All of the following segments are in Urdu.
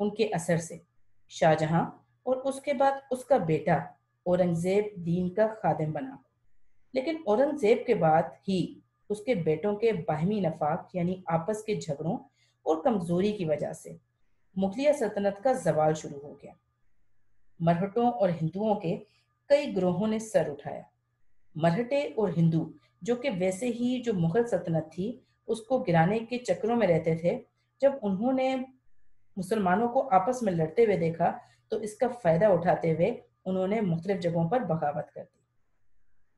ان کے اثر سے شاہ جہاں اور اس کے بعد اس کا بیٹا اورنگزیب دین کا خادم بنا، لیکن اورنگزیب کے بعد ہی اس کے بیٹوں کے باہمی نفاق یعنی آپس کے جھگڑوں اور کمزوری کی وجہ سے مغلیہ سلطنت کا زوال شروع ہو گیا۔ مرہٹوں اور ہندوؤں کے کئی گروہوں نے سر اٹھایا۔ مرہٹے اور ہندو جو کہ ویسے ہی جو مغل سلطنت تھی اس کو گرانے کے چکروں میں رہتے تھے، جب انہوں نے مسلمانوں کو آپس میں لڑتے ہوئے دیکھا تو اس کا فائدہ اٹھاتے ہوئے انہوں نے مختلف جگہوں پر بغاوت کر دی۔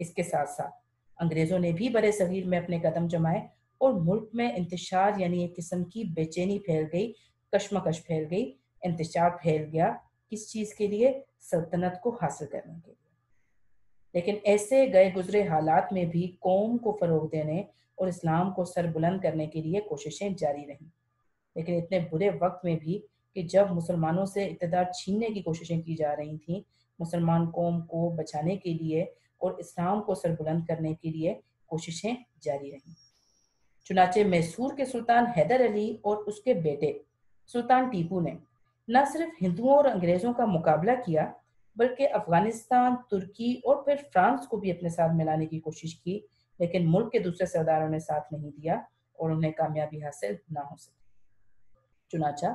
اس کے ساتھ ساتھ انگریزوں نے بھی برے صغیر میں اپنے قدم جمائے اور ملک میں انتشار یعنی ایک قسم کی بے چینی پھیل گئی، کشمکش پھیل گئی، انتشار پھیل گیا۔ کس چیز کے لیے؟ سلطنت کو حاصل کرنے کے لیے۔ لیکن ایسے گئے گزرے حالات میں بھی قوم کو فروغ دینے اور اسلام کو سر بلند کرنے کے لیے کوششیں جاری رہیں، لیکن اتنے برے وقت میں بھی کہ جب مسلمانوں سے اقتدار چھیننے کی کوششیں کی جا رہی تھیں، مسلمان قوم کو بچانے کے لیے اور اسلام کو سر بلند کرنے کے لیے کوششیں جاری رہیں۔ چنانچہ میسور کے سلطان حیدر علی اور اس کے بیٹے سلطان ٹیپو نے نہ صرف ہندوؤں اور انگریزوں کا مقابلہ کیا بلکہ افغانستان، ترکی اور پھر فرانس کو بھی اپنے ساتھ ملانے کی کوشش کی، لیکن ملک کے دوسرے سرداروں نے ساتھ نہیں دیا اور انہیں کامیابی حاصل نہ ہو سکی۔ چنانچہ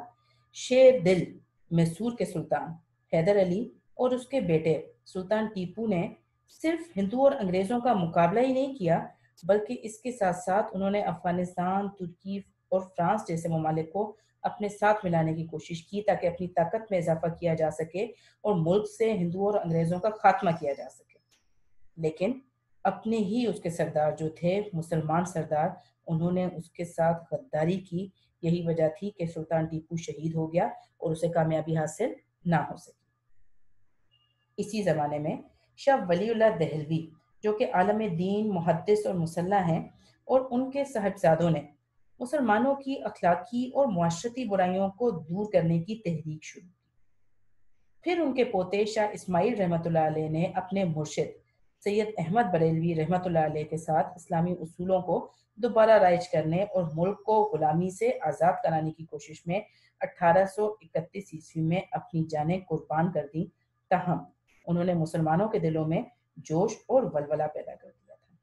شیر دل میسور کے سلطان حیدر علی اور اس کے بیٹے سلطان ٹیپو نے صرف ہندو اور انگریزوں کا مقابلہ ہی نہیں کیا بلکہ اس کے ساتھ ساتھ انہوں نے افغانستان، ترکی اور فرانس جیسے ممالک کو اپنے ساتھ ملانے کی کوشش کی تاکہ اپنی طاقت میں اضافہ کیا جا سکے اور ملک سے ہندوؤں اور انگریزوں کا خاتمہ کیا جا سکے۔ لیکن اپنے ہی اس کے سردار جو تھے مسلمان سردار، انہوں نے اس کے ساتھ غداری کی۔ یہی وجہ تھی کہ سلطان ٹیپو شہید ہو گیا اور اسے کامیابی حاصل نہ ہو سکی۔ اسی زمانے میں شاہ ولی اللہ دہلوی جو کہ عالم دین، محدث اور مسلح ہیں، اور ان کے صاحبزادوں نے مسلمانوں کی اخلاقی اور معاشرتی برائیوں کو دور کرنے کی تحریک شروع کی۔ پھر ان کے پوتے شاہ اسماعیل رحمۃ اللہ علیہ نے اپنے مرشد سید احمد بریلوی رحمۃ اللہ علیہ کے ساتھ اسلامی اصولوں کو دوبارہ رائج کرنے اور ملک کو غلامی سے آزاد کرانے کی کوشش میں 1831 عیسوی میں اپنی جانیں قربان کر دیں، تاہم انہوں نے مسلمانوں کے دلوں میں جوش اور ولولہ پیدا کر دیا تھا۔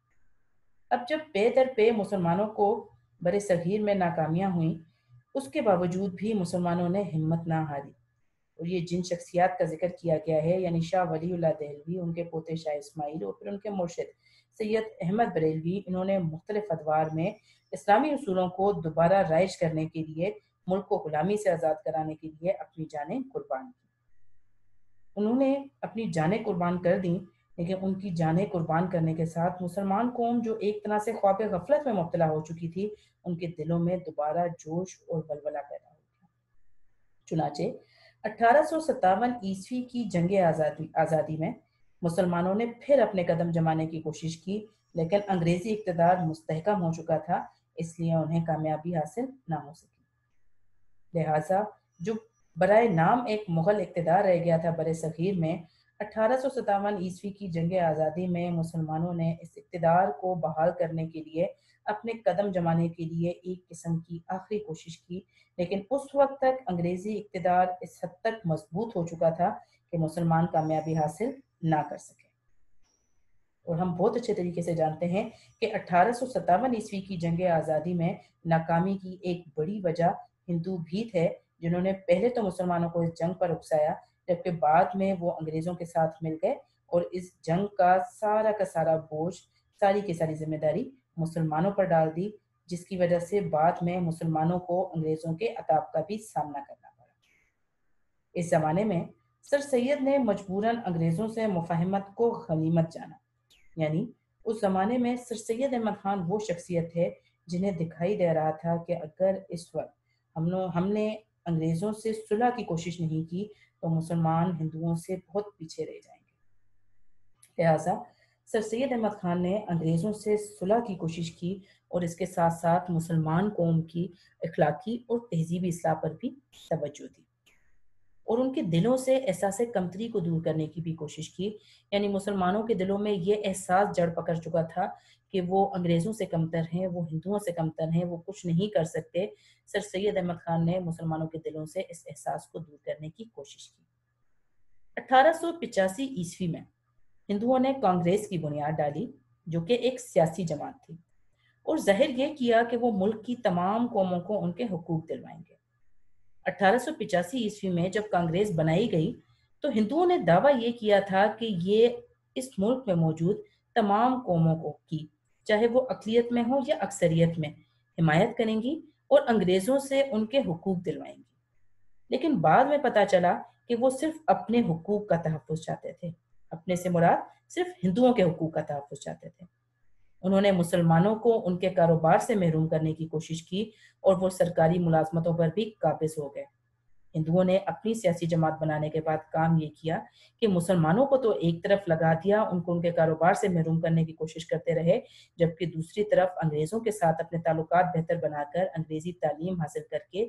اب جب پے در پے مسلمانوں کو برے صغیر میں ناکامیاں ہوئیں، اس کے باوجود بھی مسلمانوں نے ہمت نہ ہاری، اور یہ جن شخصیات کا ذکر کیا گیا ہے یعنی شاہ ولی اللہ دہلوی، ان کے پوتے شاہ اسماعیل اور پھر ان کے مرشد سید احمد بریلوی، انہوں نے مختلف ادوار میں اسلامی اصولوں کو دوبارہ رائج کرنے کے لیے، ملک کو غلامی سے آزاد کرانے کے لیے اپنی جانیں قربان کی۔ انہوں نے اپنی جانیں قربان کر دیں، لیکن ان کی جانیں قربان کرنے کے ساتھ مسلمان قوم جو ایک طرح سے خواب غفلت میں مبتلا ہو چکی تھی، ان کے دلوں میں دوبارہ جوش اور ولولہ پیدا ہو گیا۔ چنانچہ 1857 عیسوی کی جنگ آزادی میں مسلمانوں نے پھر اپنے قدم جمانے کی کوشش کی، لیکن انگریزی اقتدار مستحکم ہو چکا تھا، اس لیے انہیں کامیابی حاصل نہ ہو سکی۔ لہٰذا جو برائے نام ایک مغل اقتدار رہ گیا تھا برے صغیر میں، 1857 عیسوی کی جنگ آزادی میں مسلمانوں نے اس اقتدار کو بحال کرنے کے لیے اپنے قدم جمانے کے لیے ایک قسم کی آخری کوشش کی، لیکن اس وقت تک انگریزی اقتدار اس حد تک مضبوط ہو چکا تھا کہ مسلمان کامیابی حاصل نہ کر سکے۔ اور ہم بہت اچھے طریقے سے جانتے ہیں کہ 1857 عیسوی کی جنگ آزادی میں ناکامی کی ایک بڑی وجہ ہندو بھی تھے، جنہوں نے پہلے تو مسلمانوں کو اس جنگ پر اکسایا، جبکہ بعد میں وہ انگریزوں کے ساتھ مل گئے اور اس جنگ کا سارا بوجھ، ساری کی ساری ذمہ داری مسلمانوں پر ڈال دی، جس کی وجہ سے بعد میں مسلمانوں کو انگریزوں کے عتاب کا بھی سامنا کرنا پڑا۔ اس زمانے میں سر سید نے مجبوراً انگریزوں سے مفاہمت کو غنیمت جانا، یعنی اس زمانے میں سر سید احمد خان وہ شخصیت ہے جنہیں دکھائی دے رہا تھا کہ اگر اس وقت ہم نے انگریزوں سے صلح کی کوشش نہیں کی تو مسلمان ہندوؤں سے بہت پیچھے رہ جائیں گے۔ لہٰذا سر سید احمد خان نے انگریزوں سے صلح کی کوشش کی اور اس کے ساتھ ساتھ مسلمان قوم کی اخلاقی اور تہذیبی اصلاح پر بھی توجہ دی اور ان کے دلوں سے احساس کمتری کو دور کرنے کی بھی کوشش کی، یعنی مسلمانوں کے دلوں میں یہ احساس جڑ پکڑ چکا تھا کہ وہ انگریزوں سے کمتر ہیں، وہ ہندوؤں سے کمتر ہیں، وہ کچھ نہیں کر سکتے، سر سید احمد خان نے مسلمانوں کے دلوں سے اس احساس کو دور کرنے کی کوشش کی۔ 1885 میں ہندوؤں نے کانگریس کی بنیاد ڈالی، جو کہ ایک سیاسی جماعت تھی، اور ظاہر یہ کیا کہ وہ ملک کی تمام قوموں کو ان کے حقوق دلوائیں گے۔ 1885 میں جب کانگریس بنائی گئی تو ہندوؤں نے دعویٰ یہ کیا تھا کہ یہ اس ملک میں موجود تمام قوموں کو کی، چاہے وہ اقلیت میں ہو یا اکثریت میں، حمایت کریں گی اور انگریزوں سے ان کے حقوق دلوائیں گی۔ لیکن بعد میں پتا چلا کہ وہ صرف اپنے حقوق کا تحفظ چاہتے تھے، اپنے سے مراد صرف ہندوؤں کے حقوق کا تحفظ چاہتے تھے۔ انہوں نے مسلمانوں کو ان کے کاروبار سے محروم کرنے کی کوشش کی اور وہ سرکاری ملازمتوں پر بھی قابض ہو گئے۔ ہندوؤں نے اپنی سیاسی جماعت بنانے کے بعد کام یہ کیا کہ مسلمانوں کو تو ایک طرف لگا دیا، ان کے کاروبار سے محروم کرنے کی کوشش کرتے رہے، جبکہ دوسری طرف انگریزوں کے ساتھ اپنے تعلقات بہتر بنا کر انگریزی تعلیم حاصل کر کے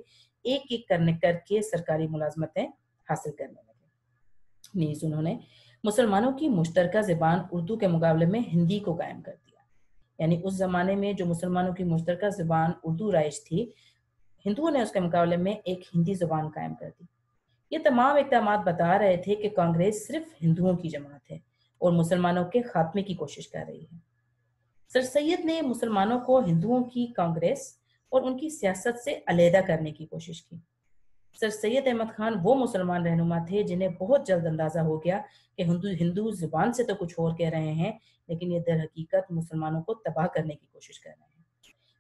ایک ایک کر کے سرکاری ملازمتیں حاصل کرنے لگے۔ نیز انہوں نے مسلمانوں کی مشترکہ زبان اردو کے مقابلے میں ہندی کو قائم کر دیا، یعنی اس زمانے میں جو مسلمانوں کی مشترکہ زبان اردو رائج تھی، ہندوؤں نے اس کے مقابلے میں ایک ہندی زبان قائم کر دی۔ یہ تمام اقدامات بتا رہے تھے کہ کانگریس صرف ہندوؤں کی جماعت ہے اور مسلمانوں کے خاتمے کی کوشش کر رہی ہے۔ سر سید نے مسلمانوں کو ہندوؤں کی کانگریس اور ان کی سیاست سے علیحدہ کرنے کی کوشش کی۔ سر سید احمد خان وہ مسلمان رہنما تھے جنہیں بہت جلد اندازہ ہو گیا کہ ہندو زبان سے تو کچھ اور کہہ رہے ہیں، لیکن یہ در حقیقت مسلمانوں کو تباہ کرنے کی کوشش کر رہے ہیں۔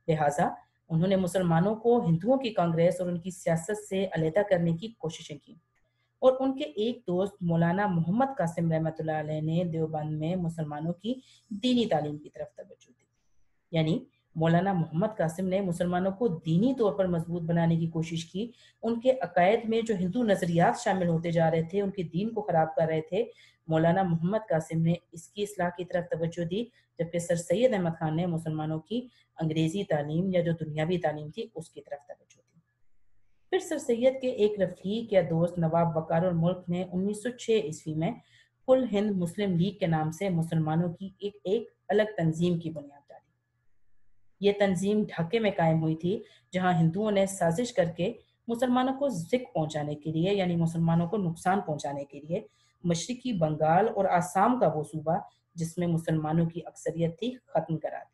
لہٰذا انہوں نے مسلمانوں کو ہندوؤں کی کانگریس اور ان کی سیاست سے علیحدہ کرنے کی کوششیں کی، اور ان کے ایک دوست مولانا محمد قاسم رحمۃ اللہ علیہ نے دیوبند میں مسلمانوں کی دینی تعلیم کی طرف توجہ دی۔ یعنی مولانا محمد قاسم نے مسلمانوں کو دینی طور پر مضبوط بنانے کی کوشش کی۔ ان کے عقائد میں جو ہندو نظریات شامل ہوتے جا رہے تھے، ان کے دین کو خراب کر رہے تھے، مولانا محمد قاسم نے اس کی اصلاح کی طرف توجہ دی، جبکہ سر سید احمد خان نے مسلمانوں کی انگریزی تعلیم یا جو دنیاوی تعلیم تھی اس کی طرف توجہ دی۔ پھر سر سید کے ایک رفیق یا دوست نواب وقار الملک نے 1906 میں کل ہند مسلم لیگ کے نام سے مسلمانوں کی ایک الگ تنظیم کی بنیاد ڈالی۔ یہ تنظیم ڈھاکے میں قائم ہوئی تھی، جہاں ہندوؤں نے سازش کر کے مسلمانوں کو زک پہنچانے کے لیے، یعنی مسلمانوں کو نقصان پہنچانے کے لیے، مشرقی بنگال اور آسام کا وہ صوبہ جس میں مسلمانوں کی اکثریت تھی ختم کرا دیا۔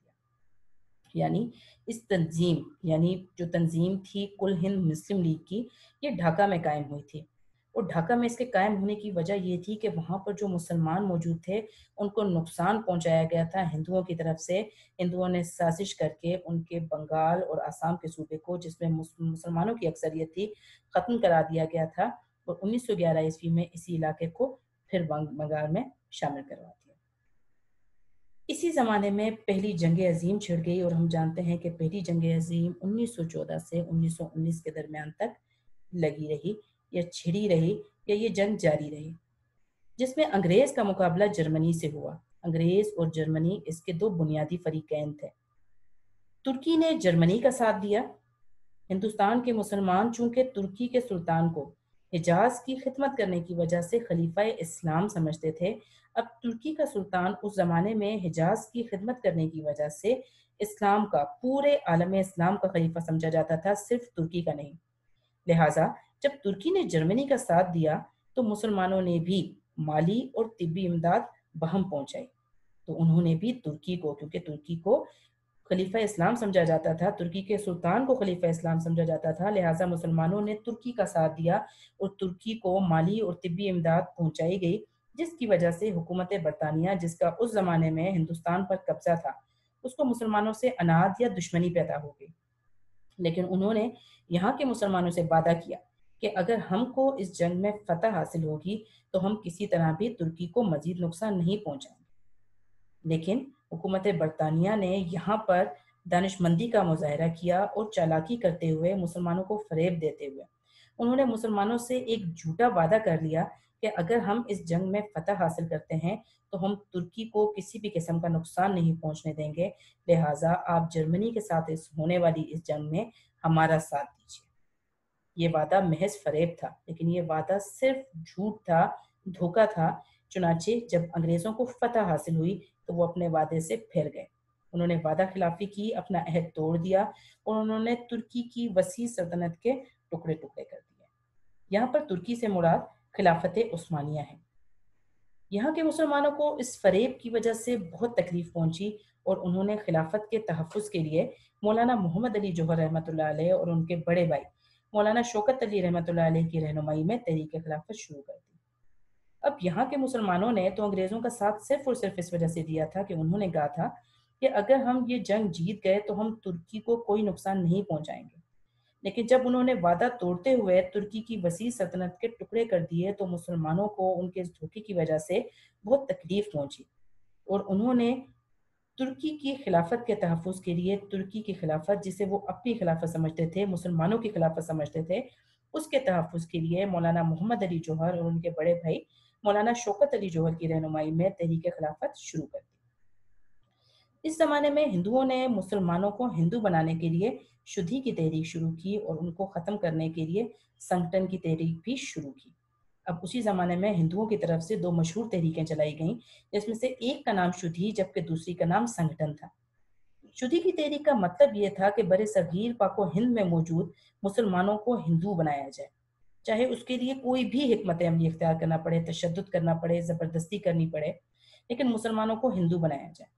یعنی اس تنظیم، یعنی جو تنظیم تھی کل ہند مسلم لیگ کی، یہ ڈھاکہ میں قائم ہوئی تھی، اور ڈھاکہ میں اس کے قائم ہونے کی وجہ یہ تھی کہ وہاں پر جو مسلمان موجود تھے ان کو نقصان پہنچایا گیا تھا ہندوؤں کی طرف سے۔ ہندوؤں نے سازش کر کے ان کے بنگال اور آسام کے صوبے کو، جس میں مسلمانوں کی اکثریت تھی، ختم کرا دیا گیا تھا، اور 1911 میں اسی علاقے کو پھر بنگال میں شامل کروا دیا۔ اسی زمانے میں پہلی جنگ عظیم چھڑ گئی، اور ہم جانتے ہیں کہ پہلی جنگ عظیم 1914 سے 1919 کے درمیان تک لگی رہی یا چھڑی رہی، یا یہ جنگ جاری رہی، جس میں انگریز کا مقابلہ جرمنی سے ہوا۔ انگریز اور جرمنی اس کے دو بنیادی فریقین تھے۔ ترکی نے جرمنی کا ساتھ دیا۔ ہندوستان کے مسلمان چونکہ ترکی کے سلطان کو حجاز کی خدمت کرنے کی وجہ سے خلیفہ اسلام سمجھتے تھے، اب ترکی کا سلطان اس زمانے میں حجاز کی خدمت کرنے کی وجہ سے اسلام کا، پورے عالم اسلام کا خلیفہ سمجھا جاتا تھا، صرف ترکی کا نہیں۔ لہٰذا جب ترکی نے جرمنی کا ساتھ دیا تو مسلمانوں نے بھی مالی اور طبی امداد بہم پہنچائی، تو انہوں نے بھی ترکی کو، کیونکہ ترکی کو خلیفہ اسلام سمجھا جاتا تھا، ترکی کے سلطان کو خلیفہ اسلام سمجھا جاتا تھا، لہٰذا مسلمانوں نے ترکی کا ساتھ دیا اور ترکی کو مالی اور طبی امداد پہنچائی گئی، جس کی وجہ سے حکومت برطانیہ، جس کا اس زمانے میں ہندوستان پر قبضہ تھا، اس کو مسلمانوں سے عناد یا دشمنی پیدا ہو گئی۔ لیکن انہوں نے یہاں کے مسلمانوں سے وعدہ کیا کہ اگر ہم کو اس جنگ میں فتح حاصل ہوگی تو ہم کسی طرح بھی ترکی کو مزید نقصان نہیں پہنچائیں گے۔ لیکن حکومت برطانیہ نے یہاں پر دانش مندی کا مظاہرہ کیا اور چالاکی کرتے ہوئے مسلمانوں کو فریب دیتے ہوئے انہوں نے مسلمانوں سے ایک جھوٹا وعدہ کر لیا کہ اگر ہم اس جنگ میں فتح حاصل کرتے ہیں تو ہم ترکی کو کسی بھی قسم کا نقصان نہیں پہنچنے دیں گے، لہٰذا آپ جرمنی کے ساتھ ہونے والی اس جنگ میں ہمارا ساتھ دیجیے۔ یہ وعدہ محض فریب تھا، لیکن یہ وعدہ صرف جھوٹ تھا، دھوکہ تھا۔ چنانچہ جب انگریزوں کو فتح حاصل ہوئی تو وہ اپنے وعدے سے پھر گئے۔ انہوں نے وعدہ خلافی کی، اپنا عہد توڑ دیا اور انہوں نے ترکی کی وسیع سلطنت کے ٹکڑے ٹکڑے کر دیے۔ یہاں پر ترکی سے مراد خلافت عثمانیہ ہے۔ یہاں کے مسلمانوں کو اس فریب کی وجہ سے بہت تکلیف پہنچی اور انہوں نے خلافت کے تحفظ کے لیے مولانا محمد علی جوہر رحمۃ اللہ علیہ اور ان کے بڑے بھائی مولانا شوکت علی رحمۃ اللہ علیہ کی رہنمائی میں تحریک خلافت شروع کر دی۔ اب یہاں کے مسلمانوں نے تو انگریزوں کا ساتھ صرف اور صرف اس وجہ سے دیا تھا کہ انہوں نے کہا تھا کہ اگر ہم یہ جنگ جیت گئے تو ہم ترکی کو کوئی نقصان نہیں پہنچائیں گے، لیکن جب انہوں نے وعدہ توڑتے ہوئے ترکی کی وسیع سلطنت کے ٹکڑے کر دیے تو مسلمانوں کو ان کے اس دھوکے کی وجہ سے بہت تکلیف پہنچی اور انہوں نے ترکی کی خلافت کے تحفظ کے لیے ترکی کی خلافت، جسے وہ اپنی خلافت سمجھتے تھے، مسلمانوں کی خلافت سمجھتے تھے، اس کے تحفظ کے لیے مولانا محمد علی جوہر اور ان کے بڑے بھائی مولانا شوکت علی جوہر کی رہنمائی میں تحریک خلافت شروع کر دی۔ اس زمانے میں ہندوؤں نے مسلمانوں کو ہندو بنانے کے لیے شدھی کی تحریک شروع کی اور ان کو ختم کرنے کے لیے سنگٹن کی تحریک بھی شروع کی۔ اب اسی زمانے میں ہندوؤں کی طرف سے دو مشہور تحریکیں چلائی گئیں، جس میں سے ایک کا نام شدھی جبکہ دوسری کا نام سنگٹن تھا۔ شدھی کی تحریک کا مطلب یہ تھا کہ بر صغیر پاک و ہند میں موجود مسلمانوں کو ہندو بنایا جائے، چاہے اس کے لیے کوئی بھی حکمت عملی اختیار کرنا پڑے، تشدد کرنا پڑے، زبردستی کرنی پڑے، لیکن مسلمانوں کو ہندو بنایا جائے۔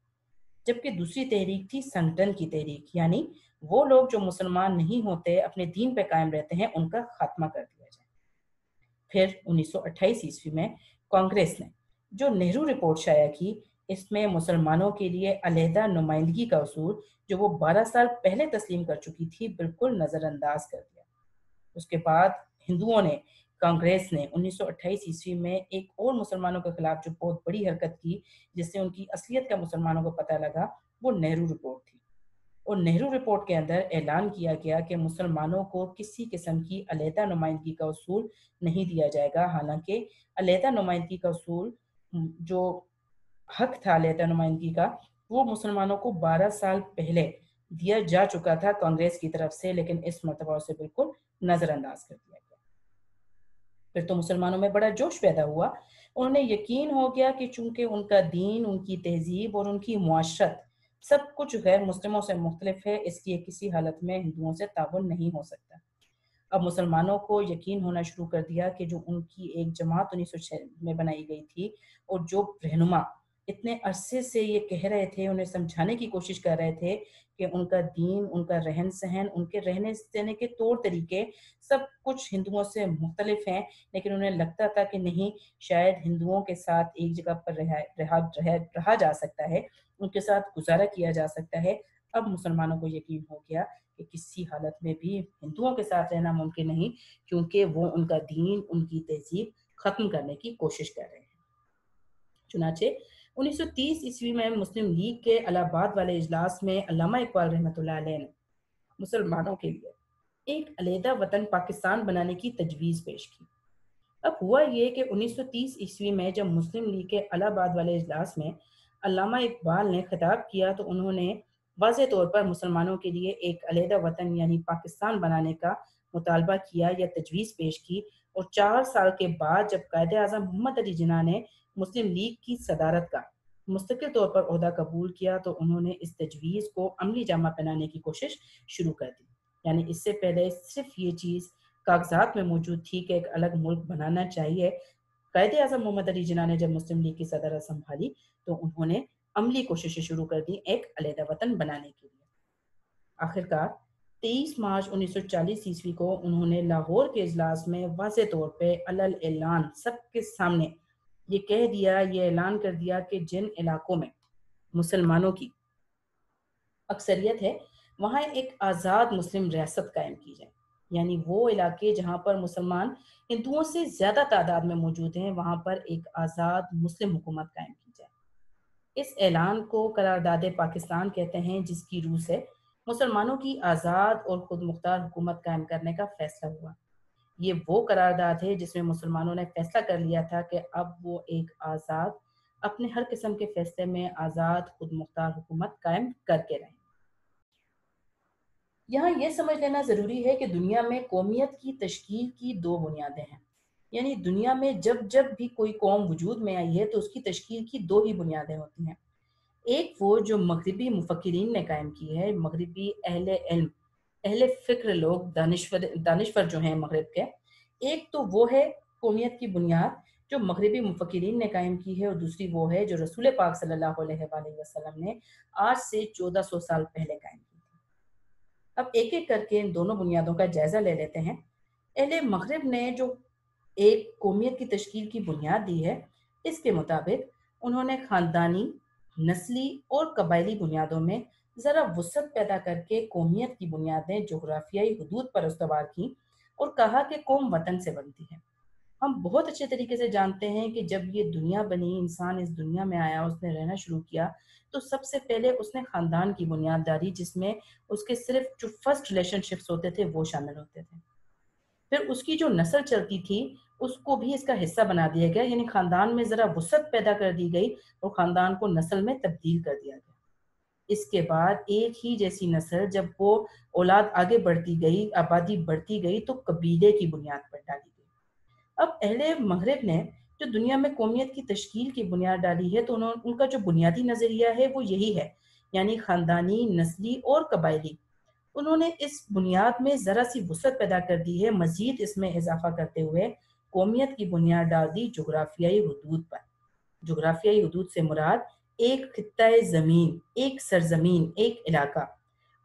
جبکہ دوسری تحریک تھی سنگٹن کی تحریک، یعنی وہ لوگ جو مسلمان نہیں ہوتے، اپنے دین پہ قائم رہتے ہیں، ان کا خاتمہ کر دیا جائے۔ پھر 1928 میں کانگریس نے جو نہرو رپورٹ شائع کی، اس میں مسلمانوں کے لیے علیحدہ نمائندگی کا اصول جو وہ 12 سال پہلے تسلیم کر چکی تھی بالکل نظر انداز کر دیا۔ اس کے بعد ہندوؤں نے، کانگریس نے 1928 میں ایک اور مسلمانوں کے خلاف جو بہت بڑی حرکت کی جس سے ان کی اصلیت کا مسلمانوں کو پتہ لگا، وہ نہرو رپورٹ تھی۔ اور نہرو رپورٹ کے اندر اعلان کیا گیا کہ مسلمانوں کو کسی قسم کی علیحدہ نمائندگی کا اصول نہیں دیا جائے گا، حالانکہ علیحدہ نمائندگی کا اصول جو حق تھا علیحدہ نمائندگی کا، وہ مسلمانوں کو 12 سال پہلے دیا جا چکا تھا کانگریس کی طرف سے، لیکن اس مرتبہ اسے بالکل نظر انداز کر دیا گیا۔ پھر تو مسلمانوں میں بڑا جوش پیدا ہوا، انہیں یقین ہو گیا کہ چونکہ ان کا دین، ان کی تہذیب اور ان کی معاشرت سب کچھ غیر مسلموں سے مختلف ہے، اس لیے کسی حالت میں ہندوؤں سے تعاون نہیں ہو سکتا۔ اب مسلمانوں کو یقین ہونا شروع کر دیا کہ جو ان کی ایک جماعت 1906 میں بنائی گئی تھی اور جو رہنما اتنے عرصے سے یہ کہہ رہے تھے، انہیں سمجھانے کی کوشش کر رہے تھے کہ ان کا دین، ان کا رہن سہن، ان کے رہنے سہنے کے طور طریقے سب کچھ ہندوؤں سے مختلف ہیں، لیکن انہیں لگتا تھا کہ نہیں، شاید ہندوؤں کے ساتھ ایک جگہ پر رہا جا سکتا ہے، ان کے ساتھ گزارا کیا جا سکتا ہے۔ اب مسلمانوں کو یقین ہو گیا کہ کسی حالت میں بھی ہندوؤں کے ساتھ رہنا ممکن نہیں، کیونکہ وہ ان کا دین، ان کی تہذیب ختم کرنے کی کوشش کر رہے ہیں۔ چنانچہ 1930 میں مسلم لیگ کے الہ آباد والے اجلاس میں علامہ اقبال رحمۃ اللہ علیہ نے مسلمانوں کے لیے ایک علیحدہ وطن پاکستان بنانے کی تجویز پیش کی۔ اب ہوا یہ کہ 1930 میں جب مسلم لیگ کے الہ آباد والے اجلاس میں علامہ اقبال نے خطاب کیا تو انہوں نے واضح طور پر مسلمانوں کے لیے ایک علیحدہ وطن یعنی پاکستان بنانے کا مطالبہ کیا یا تجویز پیش کی، اور 4 سال کے بعد جب قائد اعظم محمد علی جناح نے مسلم لیگ کی صدارت کا مستقل طور پر عہدہ قبول کیا تو انہوں نے اس تجویز کو عملی جامہ پہنانے کی کوشش شروع کر دی۔ یعنی اس سے پہلے صرف یہ چیز کاغذات میں موجود تھی کہ ایک الگ ملک بنانا چاہیے۔ قائد اعظم محمد علی جناح نے جب مسلم لیگ کی صدارت سنبھالی تو انہوں نے عملی کوششیں شروع کر دی ایک علیحدہ وطن بنانے کے لیے۔ آخرکار 23 مارچ 1940 کو انہوں نے لاہور کے اجلاس میں واضح طور پہ علل اعلان سب کے سامنے یہ کہہ دیا، یہ اعلان کر دیا کہ جن علاقوں میں مسلمانوں کی اکثریت ہے وہاں ایک آزاد مسلم ریاست قائم کی جائے، یعنی وہ علاقے جہاں پر مسلمان ہندوؤں سے زیادہ تعداد میں موجود ہیں، وہاں پر ایک آزاد مسلم حکومت قائم کی جائے۔ اس اعلان کو قرارداد پاکستان کہتے ہیں، جس کی روح سے مسلمانوں کی آزاد اور خود مختار حکومت قائم کرنے کا فیصلہ ہوا۔ یہ وہ قرارداد ہے جس میں مسلمانوں نے فیصلہ کر لیا تھا کہ اب وہ ایک آزاد، اپنے ہر قسم کے فیصلے میں آزاد خود مختار حکومت قائم کر کے رہیں۔ یہاں یہ سمجھ لینا ضروری ہے کہ دنیا میں قومیت کی تشکیل کی 2 بنیادیں ہیں، یعنی دنیا میں جب بھی کوئی قوم وجود میں آئی ہے تو اس کی تشکیل کی 2 ہی بنیادیں ہوتی ہیں۔ ایک وہ جو مغربی مفکرین نے قائم کی ہے، مغربی اہل علم، اہل فکر لوگ، دانشور جو ہیں مغرب کے، ایک تو وہ ہے قومیت کی بنیاد جو مغربی مفکرین نے قائم کی ہے، اور دوسری وہ ہے جو رسول پاک صلی اللہ علیہ وآلہ وسلم نے آج سے 1400 سال پہلے قائم کی تھی۔ اب ایک ایک کر کے ان دونوں بنیادوں کا جائزہ لے لیتے ہیں۔ اہل مغرب نے جو ایک قومیت کی تشکیل کی بنیاد دی ہے، اس کے مطابق انہوں نے خاندانی، نسلی اور قبائلی بنیادوں میں ذرا وسعت پیدا کر کے قومیت کی بنیادیں جغرافیائی حدود پر استوار کی اور کہا کہ قوم وطن سے بنتی ہے۔ ہم بہت اچھے طریقے سے جانتے ہیں کہ جب یہ دنیا بنی، انسان اس دنیا میں آیا، اس نے رہنا شروع کیا، تو سب سے پہلے اس نے خاندان کی بنیاد ڈالی، جس میں اس کے صرف جو فرسٹ ریلیشن شپس ہوتے تھے وہ شامل ہوتے تھے۔ پھر اس کی جو نسل چلتی تھی اس کو بھی اس کا حصہ بنا دیا گیا، یعنی خاندان میں ذرا وسعت پیدا کر دی گئی اور خاندان کو نسل میں تبدیل کر دیا گیا۔ اس کے بعد ایک ہی جیسی نسل جب وہ اولاد آگے بڑھتی گئی، آبادی بڑھتی گئی، تو قبیلے کی بنیاد پر ڈالی گئی۔ اب اہل مغرب نے جو دنیا میں قومیت کی تشکیل کی بنیاد ڈالی ہے، تو ان کا جو بنیادی نظریہ ہے وہ یہی ہے، یعنی خاندانی، نسلی اور قبائلی۔ انہوں نے اس بنیاد میں ذرا سی وسعت پیدا کر دی ہے، مزید اس میں اضافہ کرتے ہوئے قومیت کی بنیاد ڈال دی جغرافیائی حدود پر۔ جغرافیائی حدود سے مراد ایک خطہ زمین، ایک سرزمین، ایک علاقہ۔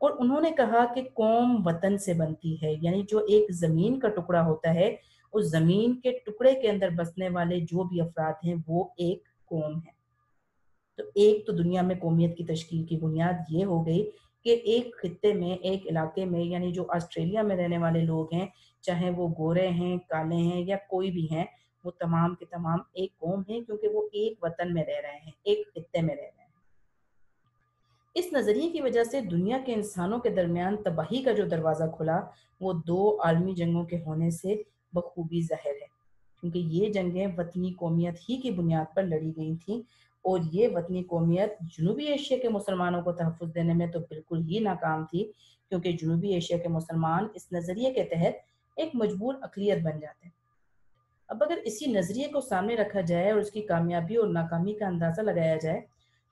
اور انہوں نے کہا کہ قوم وطن سے بنتی ہے، یعنی جو ایک زمین کا ٹکڑا ہوتا ہے، اس زمین کے ٹکڑے کے اندر بسنے والے جو بھی افراد ہیں وہ ایک قوم ہے۔ تو ایک تو دنیا میں قومیت کی تشکیل کی بنیاد یہ ہو گئی کہ ایک خطے میں، ایک علاقے میں، یعنی جو آسٹریلیا میں رہنے والے لوگ ہیں، چاہے وہ گورے ہیں، کالے ہیں یا کوئی بھی ہیں، وہ تمام کے تمام ایک قوم ہیں، کیونکہ وہ ایک وطن میں رہ رہے ہیں، ایک خطے میں رہ رہے ہیں۔ اس نظریے کی وجہ سے دنیا کے انسانوں کے درمیان تباہی کا جو دروازہ کھلا، وہ دو عالمی جنگوں کے ہونے سے بخوبی ظاہر ہے، کیونکہ یہ جنگیں وطنی قومیت ہی کی بنیاد پر لڑی گئی تھیں، اور یہ وطنی قومیت جنوبی ایشیا کے مسلمانوں کو تحفظ دینے میں تو بالکل ہی ناکام تھی، کیونکہ جنوبی ایشیا کے مسلمان اس نظریے کے تحت ایک مجبور اقلیت بن جاتے ہیں۔ اب اگر اسی نظریے کو سامنے رکھا جائے اور اس کی کامیابی اور ناکامی کا اندازہ لگایا جائے،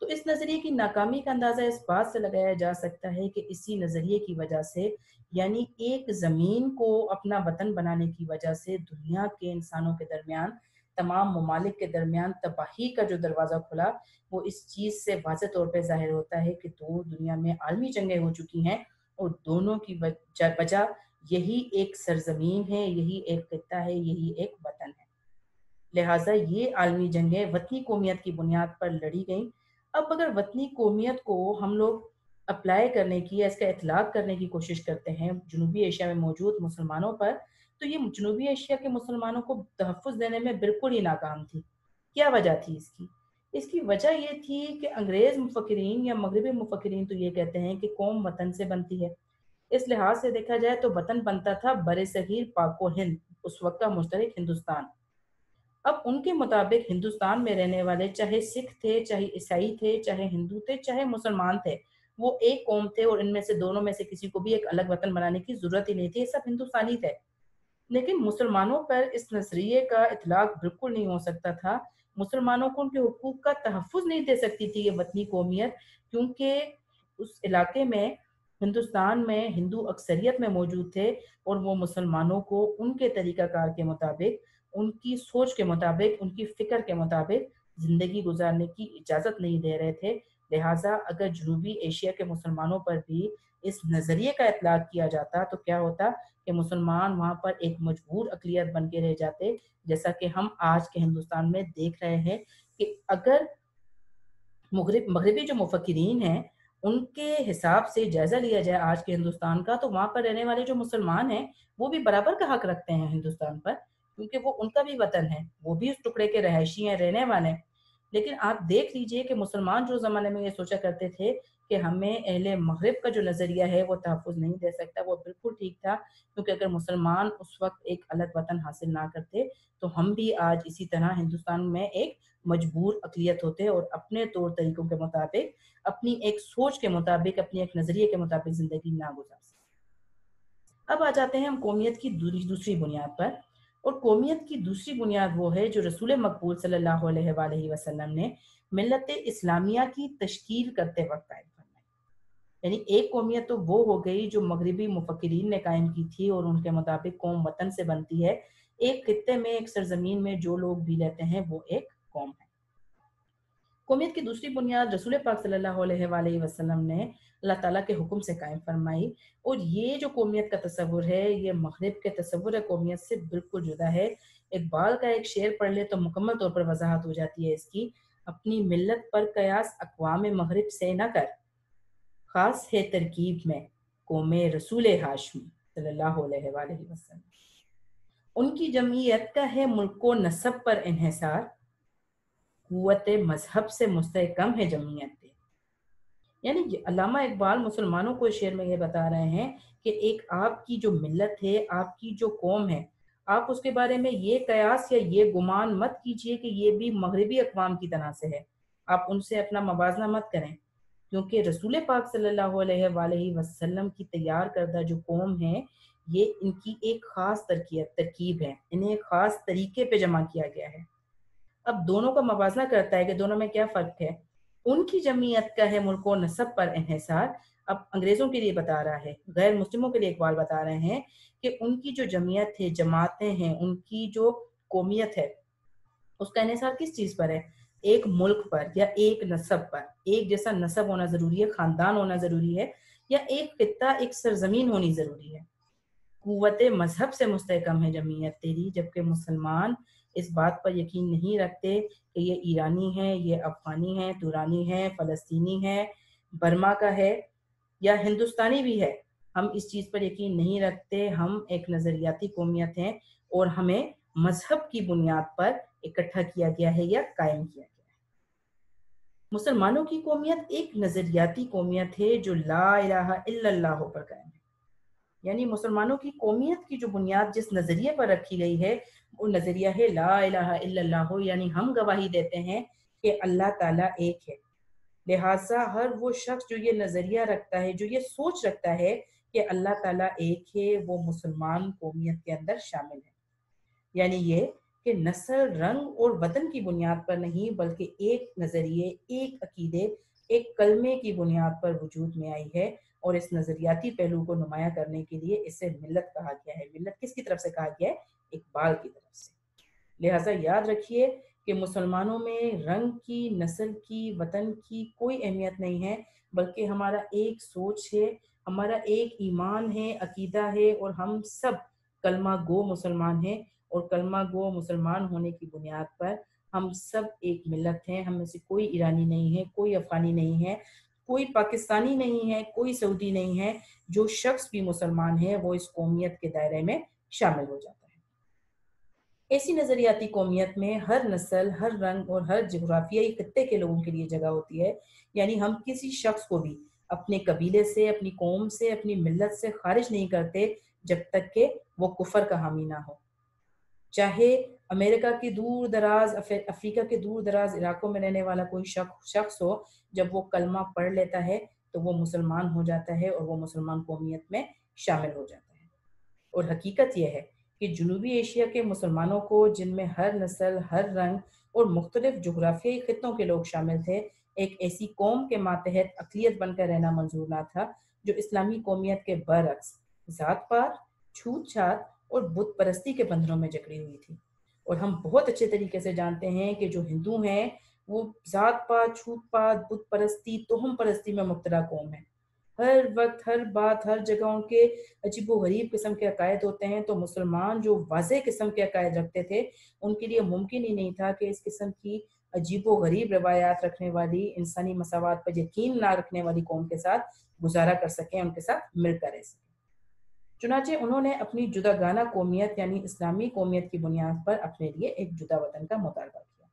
تو اس نظریے کی ناکامی کا اندازہ اس بات سے لگایا جا سکتا ہے کہ اسی نظریے کی وجہ سے، یعنی ایک زمین کو اپنا وطن بنانے کی وجہ سے، دنیا کے انسانوں کے درمیان، تمام ممالک کے درمیان تباہی کا جو دروازہ کھلا، وہ اس چیز سے واضح طور پہ ظاہر ہوتا ہے کہ دو دنیا میں عالمی جنگیں ہو چکی ہیں، اور دونوں کی وجہ یہی ایک سرزمین ہے، یہی ایک خطہ ہے، یہی ایک وطن ہے۔ لہٰذا یہ عالمی جنگیں وطنی قومیت کی بنیاد پر لڑی گئیں۔ اب اگر وطنی قومیت کو ہم لوگ اپلائی کرنے کی یا اس کا اطلاق کرنے کی کوشش کرتے ہیں جنوبی ایشیا میں موجود مسلمانوں پر، تو یہ جنوبی ایشیا کے مسلمانوں کو تحفظ دینے میں بالکل ہی ناکام تھی۔ کیا وجہ تھی اس کی؟ اس کی وجہ یہ تھی کہ انگریز مفکرین یا مغربی مفکرین تو یہ کہتے ہیں کہ قوم وطن سے بنتی ہے۔ اس لحاظ سے دیکھا جائے تو وطن بنتا تھا برصغیر پاک و ہند، اس وقت کا مشترک ہندوستان۔ اب ان کے مطابق ہندوستان میں رہنے والے، چاہے سکھ تھے، چاہے عیسائی تھے، چاہے ہندو تھے، چاہے مسلمان تھے، وہ ایک قوم تھے، اور ان میں سے دونوں میں سے کسی کو بھی ایک الگ وطن بنانے کی ضرورت ہی نہیں تھی، یہ سب ہندوستانی تھے۔ لیکن مسلمانوں پر اس نظریے کا اطلاق بالکل نہیں ہو سکتا تھا، مسلمانوں کو ان کے حقوق کا تحفظ نہیں دے سکتی تھی یہ وطنی قومیت، کیونکہ اس علاقے میں، ہندوستان میں، ہندو اکثریت میں موجود تھے، اور وہ مسلمانوں کو ان کے طریقہ کار کے مطابق، ان کی سوچ کے مطابق، ان کی فکر کے مطابق زندگی گزارنے کی اجازت نہیں دے رہے تھے۔ لہٰذا اگر جنوبی ایشیا کے مسلمانوں پر بھی اس نظریے کا اطلاق کیا جاتا تو کیا ہوتا کہ مسلمان وہاں پر ایک مجبور اقلیت بن کے رہ جاتے، جیسا کہ ہم آج کے ہندوستان میں دیکھ رہے ہیں کہ اگر مغربی جو مفکرین ہیں ان کے حساب سے جائزہ لیا جائے آج کے ہندوستان کا، تو وہاں پر رہنے والے جو مسلمان ہیں وہ بھی برابر کا حق رکھتے ہیں ہندوستان پر، کیونکہ وہ ان کا بھی وطن ہے، وہ بھی اس ٹکڑے کے رہائشی ہیں، رہنے والے ہیں۔ لیکن آپ دیکھ لیجئے کہ مسلمان جو زمانے میں یہ سوچا کرتے تھے کہ ہمیں اہل مغرب کا جو نظریہ ہے وہ تحفظ نہیں دے سکتا، وہ بالکل ٹھیک تھا، کیونکہ اگر مسلمان اس وقت ایک الگ وطن حاصل نہ کرتے تو ہم بھی آج اسی طرح ہندوستان میں ایک مجبور اقلیت ہوتے، اور اپنے طور طریقوں کے مطابق، اپنی ایک سوچ کے مطابق، اپنے ایک نظریے کے مطابق زندگی نہ گزار سکتے۔ اب آ جاتے ہیں ہم قومیت کی دوسری بنیاد پر، اور قومیت کی دوسری بنیاد وہ ہے جو رسول مقبول صلی اللہ علیہ وآلہ وسلم نے ملت اسلامیہ کی تشکیل کرتے وقت قائم فرمائی۔ یعنی ایک قومیت تو وہ ہو گئی جو مغربی مفکرین نے قائم کی تھی اور ان کے مطابق قوم وطن سے بنتی ہے، ایک خطے میں ایک سرزمین میں جو لوگ بھی رہتے ہیں وہ ایک قوم ہے۔ قومیت کی دوسری بنیاد رسول پاک صلی اللہ علیہ وآلہ وسلم نے اللہ تعالیٰ کے حکم سے قائم فرمائی، اور یہ جو قومیت کا تصور ہے یہ مغرب کے تصور قومیت سے بالکل جدا ہے۔ اقبال کا ایک شعر پڑھ لے تو مکمل طور پر وضاحت ہو جاتی ہے اس کی۔ اپنی ملت پر قیاس اقوام مغرب سے نہ کر، خاص ہے ترکیب میں قوم رسول ہاشمی صلی اللہ علیہ وآلہ وسلم۔ ان کی جمعیت کا ہے ملک و نسب پر انحصار، قوت مذہب سے مستحکم ہے جمعیت۔ یعنی علامہ اقبال مسلمانوں کو شعر میں یہ بتا رہے ہیں کہ ایک آپ کی جو ملت ہے، آپ کی جو قوم ہے، آپ اس کے بارے میں یہ قیاس یا یہ گمان مت کیجئے کہ یہ بھی مغربی اقوام کی طرح سے ہے، آپ ان سے اپنا موازنہ مت کریں، کیونکہ رسول پاک صلی اللہ علیہ وآلہ وسلم کی تیار کردہ جو قوم ہے یہ ان کی ایک خاص ترکیب ہے، انہیں ایک خاص طریقے پہ جمع کیا گیا ہے۔ اب دونوں کا موازنہ کرتا ہے کہ دونوں میں کیا فرق ہے۔ ان کی جمعیت کا ہے ملک و نسب پر انحصار، اب انگریزوں کے لیے بتا رہا ہے، غیر مسلموں کے لیے اقبال بتا رہے ہیں کہ ان کی جو جمعیت ہے، جماعتیں ہیں، ان کی جو قومیت ہے اس کا انحصار کس چیز پر ہے؟ ایک ملک پر یا ایک نسب پر، ایک جیسا نسب ہونا ضروری ہے، خاندان ہونا ضروری ہے، یا ایک خطہ، ایک سرزمین ہونی ضروری ہے۔ قوت مذہب سے مستحکم ہے جمعیت تیری، جبکہ مسلمان اس بات پر یقین نہیں رکھتے کہ یہ ایرانی ہے، یہ افغانی ہے، تورانی ہے، فلسطینی ہے، برما کا ہے یا ہندوستانی بھی ہے۔ ہم اس چیز پر یقین نہیں رکھتے، ہم ایک نظریاتی قومیت ہیں اور ہمیں مذہب کی بنیاد پر اکٹھا کیا گیا ہے یا قائم کیا گیا ہے۔ مسلمانوں کی قومیت ایک نظریاتی قومیت ہے جو لا الہ الا اللہ پر قائم ہے۔ یعنی مسلمانوں کی قومیت کی جو بنیاد جس نظریے پر رکھی گئی ہے وہ نظریہ ہے لا الہ الا اللہ، یعنی ہم گواہی دیتے ہیں کہ اللہ تعالیٰ ایک ہے۔ لہٰذا ہر وہ شخص جو یہ نظریہ رکھتا ہے، جو یہ سوچ رکھتا ہے کہ اللہ تعالیٰ ایک ہے، وہ مسلمان قومیت کے اندر شامل ہے۔ یعنی یہ کہ نسل، رنگ اور وطن کی بنیاد پر نہیں بلکہ ایک نظریے، ایک عقیدے، ایک کلمے کی بنیاد پر وجود میں آئی ہے، اور اس نظریاتی پہلو کو نمایاں کرنے کے لیے اسے ملت کہا گیا ہے۔ ملت کس کی طرف سے کہا گیا ہے؟ اقبال کی طرف سے۔ لہٰذا یاد رکھیے کہ مسلمانوں میں رنگ کی، نسل کی، وطن کی کوئی اہمیت نہیں ہے، بلکہ ہمارا ایک سوچ ہے، ہمارا ایک ایمان ہے، عقیدہ ہے، اور ہم سب کلمہ گو مسلمان ہیں، اور کلمہ گو مسلمان ہونے کی بنیاد پر ہم سب ایک ملت ہیں۔ ہم میں سے کوئی ایرانی نہیں ہے، کوئی افغانی نہیں ہے، کوئی پاکستانی نہیں ہے، کوئی سعودی نہیں ہے۔ جو شخص بھی مسلمان ہے وہ اس قومیت کے دائرے میں شامل ہو جاتا ہے۔ ایسی نظریاتی قومیت میں ہر نسل، ہر رنگ اور ہر جغرافیائی خطے کے لوگوں کے لیے جگہ ہوتی ہے۔ یعنی ہم کسی شخص کو بھی اپنے قبیلے سے، اپنی قوم سے، اپنی ملت سے خارج نہیں کرتے جب تک کہ وہ کفر کا حامی نہ ہو۔ چاہے امریکہ کے دور دراز، افریقہ کے دور دراز علاقوں میں رہنے والا کوئی شخص ہو، جب وہ کلمہ پڑھ لیتا ہے تو وہ مسلمان ہو جاتا ہے اور وہ مسلمان قومیت میں شامل ہو جاتا ہے۔ اور حقیقت یہ ہے کہ جنوبی ایشیا کے مسلمانوں کو، جن میں ہر نسل، ہر رنگ اور مختلف جغرافیائی خطوں کے لوگ شامل تھے، ایک ایسی قوم کے ماتحت اقلیت بن کر رہنا منظور نہ تھا جو اسلامی قومیت کے برعکس ذات پات، چھوت چھات اور بت پرستی کے بندھنوں میں جکڑی ہوئی تھی۔ اور ہم بہت اچھے طریقے سے جانتے ہیں کہ جو ہندو ہیں وہ ذات پات، چھوت پات، بت پرستی، توہم پرستی میں مبتلا قوم ہے۔ ہر وقت، ہر بات، ہر جگہ ان کے عجیب و غریب قسم کے عقائد ہوتے ہیں، تو مسلمان جو واضح قسم کے عقائد رکھتے تھے ان کے لیے ممکن ہی نہیں تھا کہ اس قسم کی عجیب و غریب روایات رکھنے والی، انسانی مساوات پر یقین نہ رکھنے والی قوم کے ساتھ گزارا کر سکیں، ان کے ساتھ مل کر رہ سکیں۔ چنانچہ انہوں نے اپنی جداگانہ قومیت یعنی اسلامی قومیت کی بنیاد پر اپنے لیے ایک جدا وطن کا مطالبہ کیا۔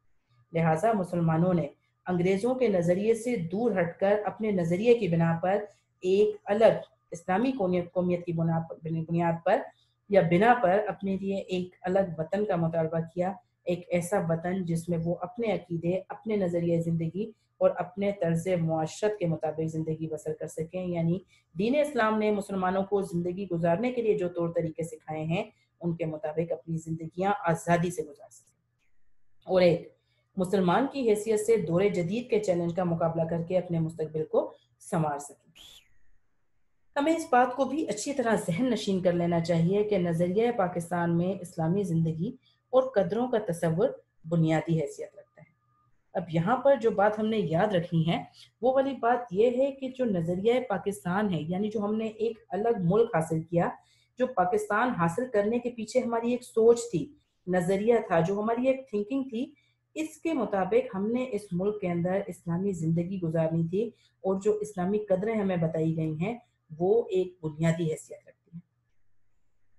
لہٰذا مسلمانوں نے انگریزوں کے نظریے سے دور ہٹ کر اپنے نظریے کی بنا پر ایک الگ اسلامی قومیت کی بنیاد پر یا بنا پر اپنے لیے ایک الگ وطن کا مطالبہ کیا، ایک ایسا وطن جس میں وہ اپنے عقیدے، اپنے نظریہ زندگی اور اپنے طرز معاشرت کے مطابق زندگی بسر کر سکیں۔ یعنی دین اسلام نے مسلمانوں کو زندگی گزارنے کے لیے جو طور طریقے سکھائے ہیں ان کے مطابق اپنی زندگیاں آزادی سے گزار سکیں اور ایک مسلمان کی حیثیت سے دور جدید کے چیلنج کا مقابلہ کر کے اپنے مستقبل کو سنوار سکیں۔ ہمیں اس بات کو بھی اچھی طرح ذہن نشین کر لینا چاہیے کہ نظریہ پاکستان میں اسلامی زندگی اور قدروں کا تصور بنیادی حیثیت رکھتا ہے۔ اب یہاں پر جو بات ہم نے یاد رکھنی ہے وہ والی بات یہ ہے کہ جو نظریہ پاکستان ہے، یعنی جو ہم نے ایک الگ ملک حاصل کیا، جو پاکستان حاصل کرنے کے پیچھے ہماری ایک سوچ تھی، نظریہ تھا، جو ہماری ایک تھنکنگ تھی، اس کے مطابق ہم نے اس ملک کے اندر اسلامی زندگی گزارنی تھی، اور جو اسلامی قدریں ہمیں بتائی گئی ہیں وہ ایک بنیادی حیثیت رکھتی ہیں۔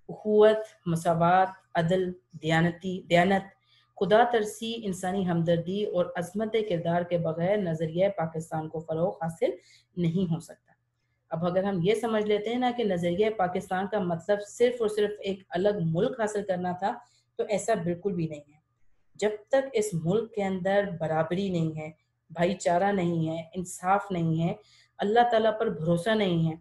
اخوت، مساوات، عدل، دیانت، خدا ترسی، انسانی ہمدردی اور عظمت کردار کے بغیر نظریہ پاکستان کو فروغ حاصل نہیں ہو سکتا۔ اب اگر ہم یہ سمجھ لیتے ہیں نا کہ نظریہ پاکستان کا مطلب صرف اور صرف ایک الگ ملک حاصل کرنا تھا، تو ایسا بالکل بھی نہیں ہے۔ جب تک اس ملک کے اندر برابری نہیں ہے، بھائی چارہ نہیں ہے، انصاف نہیں ہے، اللہ تعالیٰ پر بھروسہ نہیں ہے،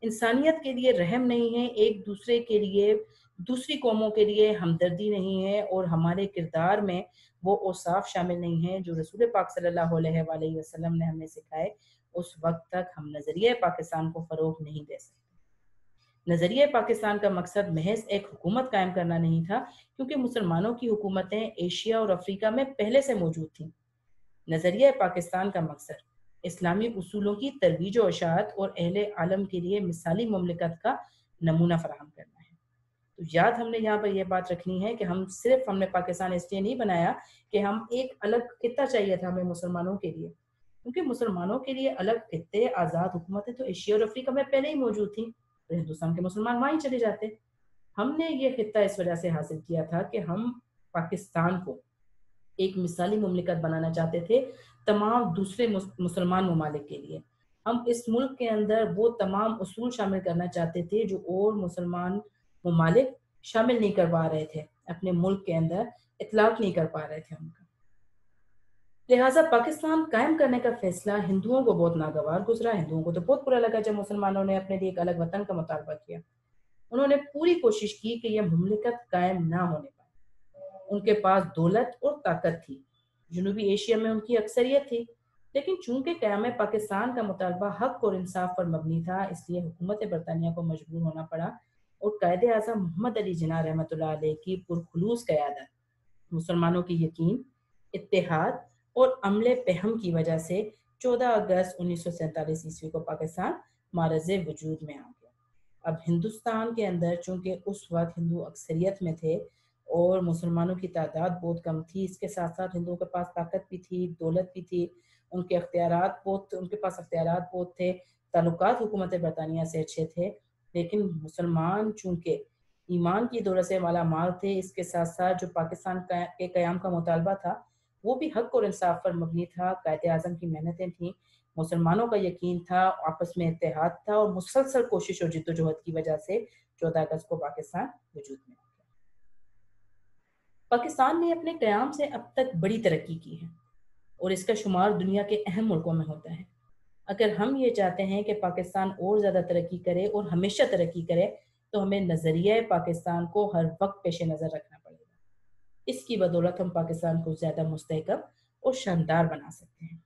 انسانیت کے لیے رحم نہیں ہے، ایک دوسرے کے لیے، دوسری قوموں کے لیے ہمدردی نہیں ہے، اور ہمارے کردار میں وہ اوصاف شامل نہیں ہیں جو رسول پاک صلی اللہ علیہ وآلہ وسلم نے ہمیں سکھائے، اس وقت تک ہم نظریہ پاکستان کو فروغ نہیں دے سکتے۔ نظریہ پاکستان کا مقصد محض ایک حکومت قائم کرنا نہیں تھا، کیونکہ مسلمانوں کی حکومتیں ایشیا اور افریقہ میں پہلے سے موجود تھیں۔ نظریہ پاکستان کا مقصد اسلامی اصولوں کی ترویج و اشاعت اور اہل عالم کے لیے مثالی مملکت کا نمونہ فراہم کرنا ہے۔ تو یاد ہم نے یہاں پر یہ بات رکھنی ہے کہ ہم نے پاکستان اس لیے نہیں بنایا کہ ہم ایک الگ خطہ چاہیے تھا ہمیں مسلمانوں کے لیے، کیونکہ مسلمانوں کے لیے الگ خطے، آزاد حکومتیں تو ایشیا اور افریقہ میں پہلے ہی موجود تھیں، تو ہندوستان کے مسلمان وہاں ہی چلے جاتے۔ ہم نے یہ خطہ اس وجہ سے حاصل کیا تھا کہ ہم پاکستان کو ایک مثالی مملکت بنانا چاہتے تھے تمام دوسرے مسلمان ممالک کے لیے۔ ہم اس ملک کے اندر وہ تمام اصول شامل کرنا چاہتے تھے جو اور مسلمان ممالک شامل نہیں کر پا رہے تھے، اپنے ملک کے اندر اطلاق نہیں کر پا رہے تھے ان کا۔ لہٰذا پاکستان قائم کرنے کا فیصلہ ہندوؤں کو بہت ناگوار گزرا۔ ہندوؤں کو تو بہت برا لگا جب مسلمانوں نے اپنے لیے ایک الگ وطن کا مطالبہ کیا۔ انہوں نے پوری کوشش کی کہ یہ مملکت قائم نہ ہونے پائے۔ ان کے پاس دولت اور طاقت تھی، جنوبی ایشیا میں ان کی اکثریت تھی، لیکن چونکہ قیام پاکستان کا مطالبہ حق اور انصاف پر مبنی تھا، اس لیے حکومت برطانیہ کو مجبور ہونا پڑا، اور قائد اعظم محمد علی جناح رحمۃ اللہ علیہ کی پرخلوص قیادت، مسلمانوں کی یقین، اتحاد اور عمل پہم کی وجہ سے 14 اگست 1947 عیسوی کو پاکستان معرض وجود میں آ گیا۔ اب ہندوستان کے اندر چونکہ اس وقت ہندو اکثریت میں تھے اور مسلمانوں کی تعداد بہت کم تھی، اس کے ساتھ ساتھ ہندوؤں کے پاس طاقت بھی تھی، دولت بھی تھی، ان کے پاس اختیارات بہت تھے، تعلقات حکومت برطانیہ سے اچھے تھے، لیکن مسلمان چونکہ ایمان کی دولت سے مالا مال تھے، اس کے ساتھ ساتھ جو پاکستان کے قیام کا مطالبہ تھا وہ بھی حق اور انصاف پر مبنی تھا، قائد اعظم کی محنتیں تھیں، مسلمانوں کا یقین تھا، آپس میں اتحاد تھا، اور مسلسل کوشش اور جد و جہد کی وجہ سے 14 اگست کو پاکستان وجود میں آ گیا۔ پاکستان نے اپنے قیام سے اب تک بڑی ترقی کی ہے اور اس کا شمار دنیا کے اہم ملکوں میں ہوتا ہے۔ اگر ہم یہ چاہتے ہیں کہ پاکستان اور زیادہ ترقی کرے اور ہمیشہ ترقی کرے تو ہمیں نظریہ پاکستان کو ہر وقت پیش نظر رکھنا پڑے گا۔ اس کی بدولت ہم پاکستان کو زیادہ مستحکم اور شاندار بنا سکتے ہیں۔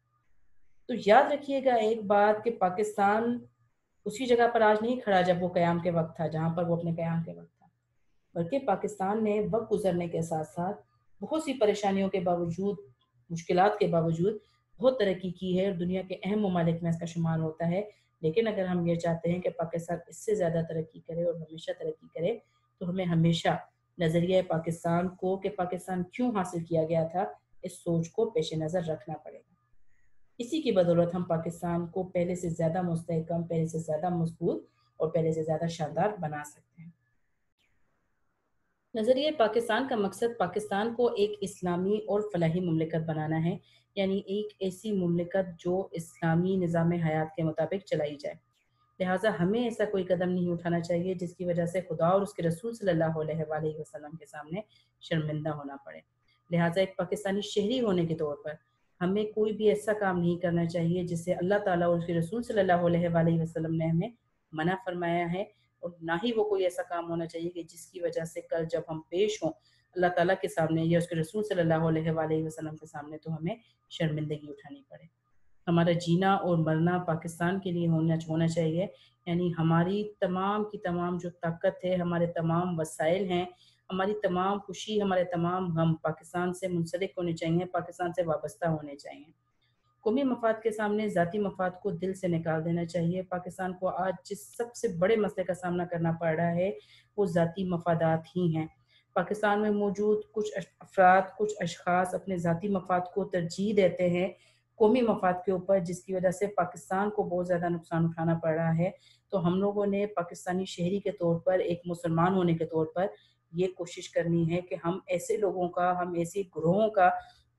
تو یاد رکھیے گا ایک بات کہ پاکستان اسی جگہ پر آج نہیں کھڑا جب وہ قیام کے وقت تھا، جہاں پر وہ اپنے قیام کے وقت تھا، بلکہ پاکستان نے وقت گزرنے کے ساتھ ساتھ بہت سی پریشانیوں کے باوجود، مشکلات کے باوجود بہت ترقی کی ہے، اور دنیا کے اہم ممالک میں اس کا شمار ہوتا ہے۔ لیکن اگر ہم یہ چاہتے ہیں کہ پاکستان اس سے زیادہ ترقی کرے اور ہمیشہ ترقی کرے تو ہمیں ہمیشہ نظریہ پاکستان کو کہ پاکستان کیوں حاصل کیا گیا تھا، اس سوچ کو پیش نظر رکھنا پڑے گا۔ اسی کی بدولت ہم پاکستان کو پہلے سے زیادہ مستحکم، پہلے سے زیادہ مضبوط اور پہلے سے زیادہ شاندار بنا سکتے ہیں۔ نظریہ پاکستان کا مقصد پاکستان کو ایک اسلامی اور فلاحی مملکت بنانا ہے، یعنی ایک ایسی مملکت جو اسلامی نظام حیات کے مطابق چلائی جائے۔ لہٰذا ہمیں ایسا کوئی قدم نہیں اٹھانا چاہیے جس کی وجہ سے خدا اور اس کے رسول صلی اللہ علیہ وآلہ وسلم کے سامنے شرمندہ ہونا پڑے۔ لہٰذا ایک پاکستانی شہری ہونے کے طور پر ہمیں کوئی بھی ایسا کام نہیں کرنا چاہیے جس سے اللہ تعالیٰ اور اس کے رسول صلی اللہ علیہ وآلہ وسلم نے ہمیں منع فرمایا ہے، اور نہ ہی وہ کوئی ایسا کام ہونا چاہیے کہ جس کی وجہ سے کل جب ہم پیش ہوں اللہ تعالیٰ کے سامنے یا اس کے رسول صلی اللہ علیہ وآلہ وسلم کے سامنے تو ہمیں شرمندگی اٹھانی پڑے۔ ہمارا جینا اور مرنا پاکستان کے لیے ہونا چاہیے، یعنی ہماری تمام کی تمام جو طاقت ہے، ہمارے تمام وسائل ہیں، ہماری تمام خوشی، ہمارے تمام غم پاکستان سے منسلک ہونے چاہیے، پاکستان سے وابستہ ہونے چاہیے۔ قومی مفاد کے سامنے ذاتی مفاد کو دل سے نکال دینا چاہیے۔ پاکستان کو آج جس سب سے بڑے مسئلے کا سامنا کرنا پڑ رہا ہے وہ ذاتی مفادات ہی ہیں۔ پاکستان میں موجود کچھ افراد، کچھ اشخاص اپنے ذاتی مفاد کو ترجیح دیتے ہیں قومی مفاد کے اوپر، جس کی وجہ سے پاکستان کو بہت زیادہ نقصان اٹھانا پڑ رہا ہے۔ تو ہم لوگوں نے پاکستانی شہری کے طور پر، ایک مسلمان ہونے کے طور پر یہ کوشش کرنی ہے کہ ہم ایسے لوگوں کا، ہم ایسے گروہوں کا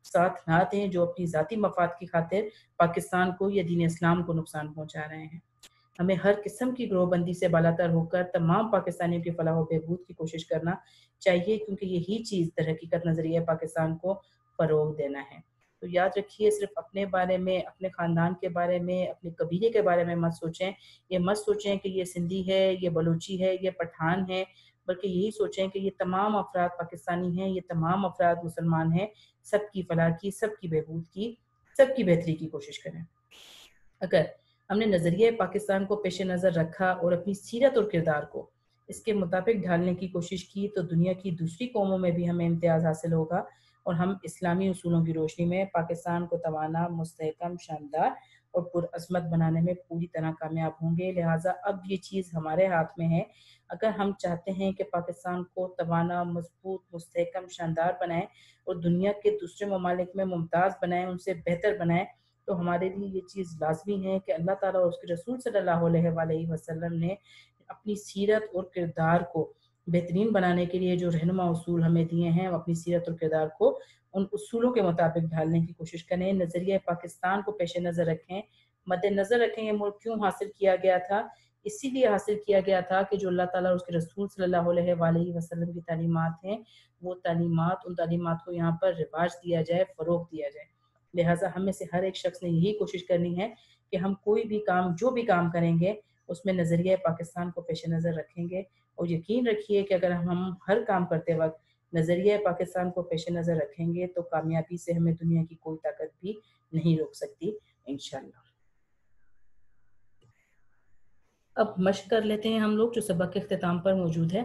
ساتھ نہ دیں جو اپنی ذاتی مفاد کی خاطر پاکستان کو یا دین اسلام کو نقصان پہنچا رہے ہیں۔ ہمیں ہر قسم کی گروہ بندی سے بالاتر ہو کر تمام پاکستانیوں کی فلاح و بہبود کی کوشش کرنا چاہیے، کیونکہ یہی چیز در حقیقت نظریہ پاکستان کو فروغ دینا ہے۔ تو یاد رکھیے، صرف اپنے بارے میں، اپنے خاندان کے بارے میں، اپنے قبیلے کے بارے میں مت سوچیں۔ یہ مت سوچیں کہ یہ سندھی ہے، یہ بلوچی ہے، یہ پٹھان ہے، بلکہ یہی سوچیں کہ یہ تمام افراد پاکستانی ہیں، یہ تمام افراد مسلمان ہیں۔ سب کی فلاح کی، سب کی بہبود کی، سب کی بہتری کی کوشش کریں۔ اگر ہم نے نظریہ پاکستان کو پیش نظر رکھا اور اپنی سیرت اور کردار کو اس کے مطابق ڈھالنے کی کوشش کی تو دنیا کی دوسری قوموں میں بھی ہمیں امتیاز حاصل ہوگا، اور ہم اسلامی اصولوں کی روشنی میں پاکستان کو توانا، مستحکم، شاندار اور پرعظمت بنانے میں پوری طرح کامیاب ہوں گے۔ لہٰذا اب یہ چیز ہمارے ہاتھ میں ہے۔ اگر ہم چاہتے ہیں کہ پاکستان کو توانا، مضبوط، مستحکم، شاندار بنائیں اور دنیا کے دوسرے ممالک میں ممتاز بنائیں، ان سے بہتر بنائیں، تو ہمارے لیے یہ چیز لازمی ہے کہ اللہ تعالیٰ اور اس کے رسول صلی اللہ علیہ وآلہ وسلم نے اپنی سیرت اور کردار کو بہترین بنانے کے لیے جو رہنما اصول ہمیں دیے ہیں، اپنی سیرت اور کردار کو ان اصولوں کے مطابق ڈھالنے کی کوشش کریں۔ نظریہ پاکستان کو پیش نظر رکھیں، مد نظر رکھیں یہ ملک کیوں حاصل کیا گیا تھا۔ اسی لیے حاصل کیا گیا تھا کہ جو اللہ تعالیٰ اور اس کے رسول صلی اللہ علیہ وآلہ وسلم کی تعلیمات ہیں، وہ تعلیمات، ان تعلیمات کو یہاں پر رواج دیا جائے، فروغ دیا جائے۔ لہٰذا ہم میں سے ہر ایک شخص نے یہی کوشش کرنی ہے کہ ہم کوئی بھی کام، جو بھی کام کریں گے، اس میں نظریہ پاکستان کو پیش نظر رکھیں گے۔ اور یقین رکھیے کہ اگر ہم ہر کام کرتے وقت نظریہ پاکستان کو پیش نظر رکھیں گے تو کامیابی سے ہمیں دنیا کی کوئی طاقت بھی نہیں روک سکتی، انشاءاللہ۔ اب مشق کر لیتے ہیں ہم لوگ، جو سبق کے اختتام پر موجود ہے۔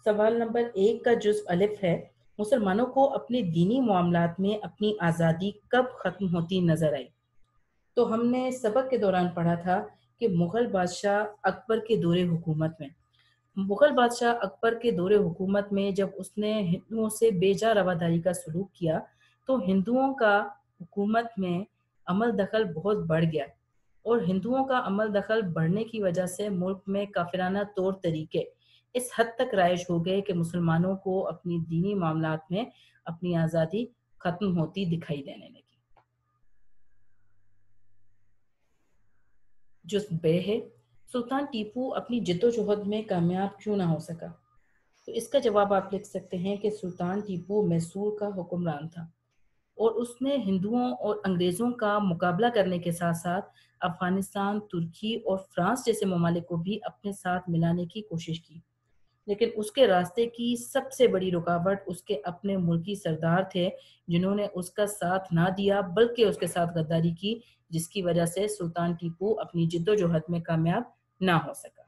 سوال نمبر 1 کا جزء الف ہے، مسلمانوں کو اپنے دینی معاملات میں اپنی آزادی کب ختم ہوتی نظر آئی؟ تو ہم نے سبق کے دوران پڑھا تھا کہ مغل بادشاہ اکبر کے دور حکومت میں، مغل بادشاہ اکبر کے دور حکومت میں جب اس نے ہندوؤں سے بے جا رواداری کا سلوک کیا تو ہندوؤں کا حکومت میں عمل دخل بہت بڑھ گیا، اور ہندوؤں کا عمل دخل بڑھنے کی وجہ سے ملک میں کافرانہ طور طریقے اس حد تک رائج ہو گئے کہ مسلمانوں کو اپنی دینی معاملات میں اپنی آزادی ختم ہوتی دکھائی دینے لگی۔ جزء ب ہے، سلطان ٹیپو اپنی جد و جہد میں کامیاب کیوں نہ ہو سکا؟ تو اس کا جواب آپ لکھ سکتے ہیں کہ سلطان ٹیپو میسور کا حکمران تھا، اور اس نے ہندوؤں اور انگریزوں کا مقابلہ کرنے کے ساتھ ساتھ افغانستان، ترکی اور فرانس جیسے ممالک کو بھی اپنے ساتھ ملانے کی کوشش کی، لیکن اس کے راستے کی سب سے بڑی رکاوٹ اس کے اپنے ملکی سردار تھے، جنہوں نے اس کا ساتھ نہ دیا بلکہ اس کے ساتھ غداری کی، جس کی وجہ سے سلطان ٹیپو اپنی جد و جہد میں کامیاب نہ ہو سکا۔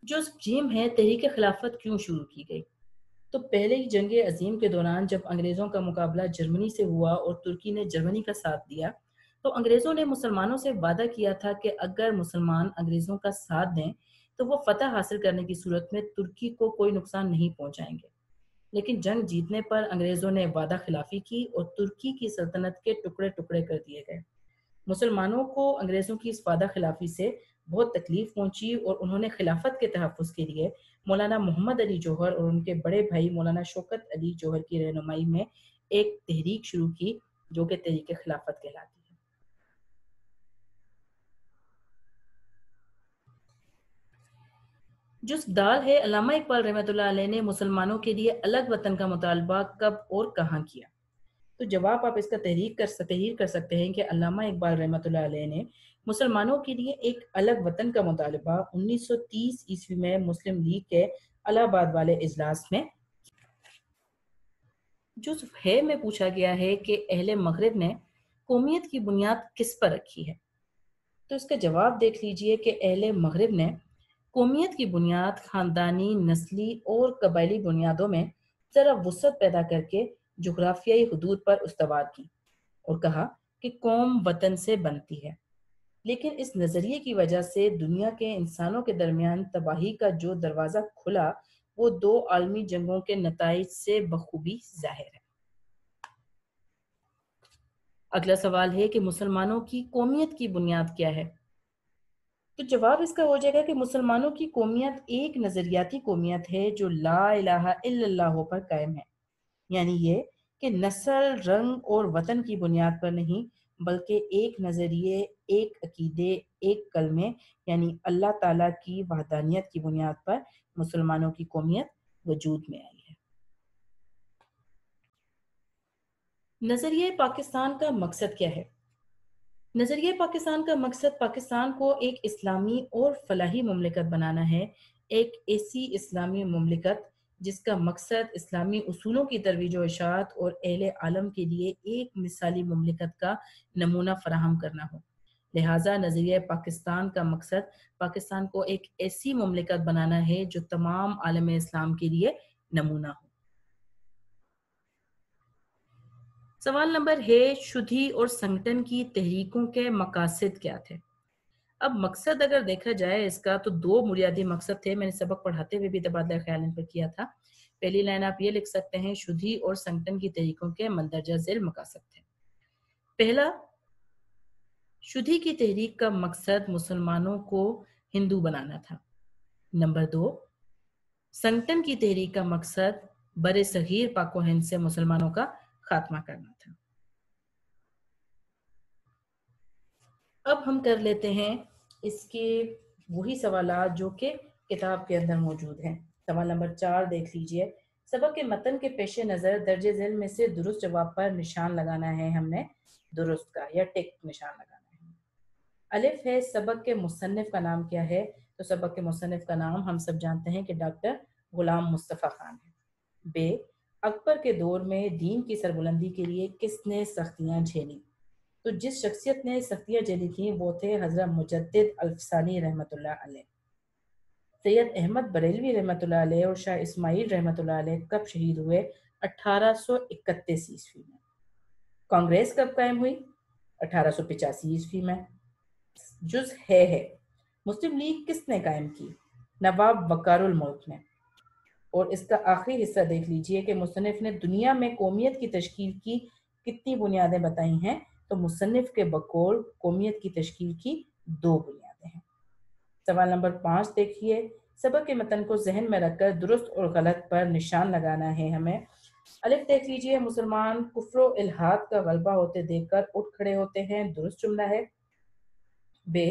جزء ج ہے، تحریک خلافت کیوں شروع کی گئی؟ تو پہلے ہی جنگ عظیم کے دوران جب انگریزوں کا مقابلہ جرمنی سے ہوا اور ترکی نے جرمنی کا ساتھ دیا، تو انگریزوں نے مسلمانوں سے وعدہ کیا تھا کہ اگر مسلمان انگریزوں کا ساتھ دیں تو وہ فتح حاصل کرنے کی صورت میں ترکی کو کوئی نقصان نہیں پہنچائیں گے۔ لیکن جنگ جیتنے پر انگریزوں نے وعدہ خلافی کی اور ترکی کی سلطنت کے ٹکڑے ٹکڑے کر دیے گئے۔ مسلمانوں کو انگریزوں کی اس وعدہ خلافی سے بہت تکلیف پہنچی، اور انہوں نے خلافت کے تحفظ کے لیے مولانا محمد علی جوہر اور ان کے بڑے بھائی مولانا شوکت علی جوہر کی رہنمائی میں ایک تحریک شروع کی جو کہ تحریک خلافت کہلاتی ہے۔ جزء د ہے، علامہ اقبال رحمۃ اللہ علیہ نے مسلمانوں کے لیے الگ وطن کا مطالبہ کب اور کہاں کیا؟ تو جواب آپ اس کا تحریر کر سکتے ہیں کہ علامہ اقبال رحمۃ اللہ علیہ نے مسلمانوں کے لیے ایک الگ وطن کا مطالبہ 1930 عیسوی میں مسلم لیگ کے الہ آباد والے اجلاس میں جزو ہے میں پوچھا گیا ہے کہ اہل مغرب نے قومیت کی بنیاد کس پر رکھی ہے، تو اس کا جواب دیکھ لیجئے کہ اہل مغرب نے قومیت کی بنیاد خاندانی، نسلی اور قبائلی بنیادوں میں ذرا وسعت پیدا کر کے جغرافیائی حدود پر استوار کی اور کہا کہ قوم وطن سے بنتی ہے، لیکن اس نظریے کی وجہ سے دنیا کے انسانوں کے درمیان تباہی کا جو دروازہ کھلا وہ 2 عالمی جنگوں کے نتائج سے بخوبی ظاہر ہے۔ اگلا سوال ہے کہ مسلمانوں کی قومیت کی بنیاد کیا ہے؟ تو جواب اس کا ہو جائے گا کہ مسلمانوں کی قومیت ایک نظریاتی قومیت ہے جو لا الہ الا اللہ پر قائم ہے، یعنی یہ کہ نسل، رنگ اور وطن کی بنیاد پر نہیں بلکہ ایک نظریے، ایک عقیدے، ایک کلمے یعنی اللہ تعالیٰ کی وحدانیت کی بنیاد پر مسلمانوں کی قومیت وجود میں آئی ہے۔ نظریہ پاکستان کا مقصد کیا ہے؟ نظریہ پاکستان کا مقصد پاکستان کو ایک اسلامی اور فلاحی مملکت بنانا ہے، ایک ایسی اسلامی مملکت جس کا مقصد اسلامی اصولوں کی ترویج و اشاعت اور اہل عالم کے لیے ایک مثالی مملکت کا نمونہ فراہم کرنا ہو۔ لہٰذا نظریہ پاکستان کا مقصد پاکستان کو ایک ایسی مملکت بنانا ہے جو تمام عالم اسلام کے لیے نمونہ ہو۔ سوال نمبر ہے شدھی اور سنگٹن کی تحریکوں کے مقاصد کیا تھے؟ اب مقصد اگر دیکھا جائے اس کا تو 2 بنیادی مقصد تھے، میں نے سبق پڑھاتے ہوئے بھی تبادلہ خیال ان پر کیا تھا۔ پہلی لائن آپ یہ لکھ سکتے ہیں شدھی اور سنگٹن کی تحریکوں کے مندرجہ ذیل مقاصد تھے۔ پہلا، شدھی کی تحریک کا مقصد مسلمانوں کو ہندو بنانا تھا۔ نمبر 2، سنگٹن کی تحریک کا مقصد بر صغیر پاک و ہند سے مسلمانوں کا خاتمہ کرنا تھا۔ اب ہم کر لیتے ہیں اس کے وہی سوالات جو کہ کتاب کے اندر موجود ہیں۔ سوال نمبر 4 دیکھ لیجئے۔ سبق کے متن کے پیش نظر درج ذیل میں سے درست جواب پر نشان لگانا ہے، ہم نے درست کا یا ٹک نشان لگانا ہے۔ الف ہے سبق کے مصنف کا نام کیا ہے؟ تو سبق کے مصنف کا نام ہم سب جانتے ہیں کہ ڈاکٹر غلام مصطفیٰ خان ہے۔ بے، اکبر کے دور میں دین کی سربلندی کے لیے کس نے سختیاں جھیلی؟ تو جس شخصیت نے سختیاں جھیلی تھیں وہ تھے حضرت مجدد الفسانی رحمۃ اللہ علیہ۔ سید احمد بریلوی رحمۃ اللہ علیہ اور شاہ اسماعیل رحمۃ اللہ علیہ کب شہید ہوئے؟ 1831 عیسوی میں۔ کانگریس کب قائم ہوئی؟ 1885 عیسوی میں۔ جز ہے مسلم لیگ کس نے قائم کی؟ نواب وقار الملک نے۔ اور اس کا آخری حصہ دیکھ لیجئے کہ مصنف نے دنیا میں قومیت کی تشکیل کی کتنی بنیادیں بتائی ہیں؟ تو مصنف کے بقول قومیت کی تشکیل کی 2 بنیادیں ہیں۔ سوال نمبر 5 دیکھیے۔ سبق کے متن کو ذہن میں رکھ کر درست اور غلط پر نشان لگانا ہے ہمیں۔ الف دیکھ لیجئے، مسلمان کفر و الحاد کا غلبہ ہوتے دیکھ کر اٹھ کھڑے ہوتے ہیں، درست جملہ ہے۔ بے،